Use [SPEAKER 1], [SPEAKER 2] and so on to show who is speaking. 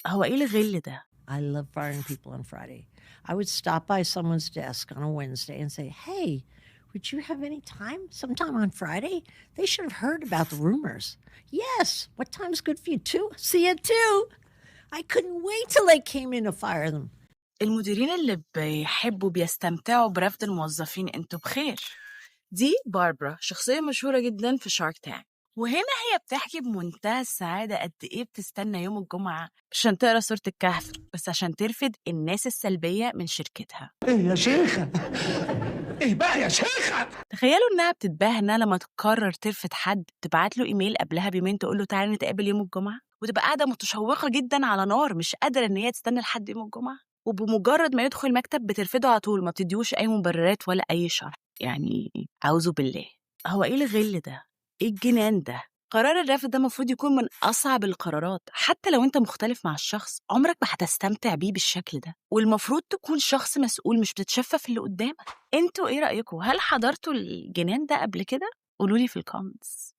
[SPEAKER 1] هو إيه الغِل ده؟
[SPEAKER 2] I love firing people on Friday. I would stop by someone's desk on a Wednesday and say, "Hey, would you have any time sometime on Friday?" They should have heard about the rumors. "Yes. What time's good for you too?" "See you too." I couldn't wait till they came in to fire them.
[SPEAKER 1] المديرين اللي بيستمتعوا برفض الموظفين أنتوا بخير. دي باربرا، شخصية مشهورة جدا في شارك تانك، وهنا هي بتحكي بمنتهى السعادة قد إيه بتستنى يوم الجمعة عشان تقرا سورة الكهف، بس عشان ترفض الناس السلبية من شركتها.
[SPEAKER 3] ايه يا شيخة؟ ايه بقى يا شيخة؟
[SPEAKER 1] تخيلوا إنها بتتباهى إنها لما تقرر ترفض حد تبعت له إيميل قبلها بيومين تقول له تعالى نتقابل يوم الجمعة، وتبقى قاعدة متشوقة جدا على نار مش قادرة إن هي تستنى لحد يوم الجمعة، وبمجرد ما يدخل المكتب بترفضه على طول، ما بتديهوش أي مبررات ولا أي شرح. يعني أعوذ بالله، هو إيه الغل ده؟ إيه الجنان ده؟ قرار الرفض ده المفروض يكون من أصعب القرارات، حتى لو أنت مختلف مع الشخص عمرك ما هتستمتع بيه بالشكل ده، والمفروض تكون شخص مسؤول مش بتتشفى في اللي قدامك. انتوا ايه رأيكم؟ هل حضرتوا الجنان ده قبل كده؟ قولولي في الكومنتس.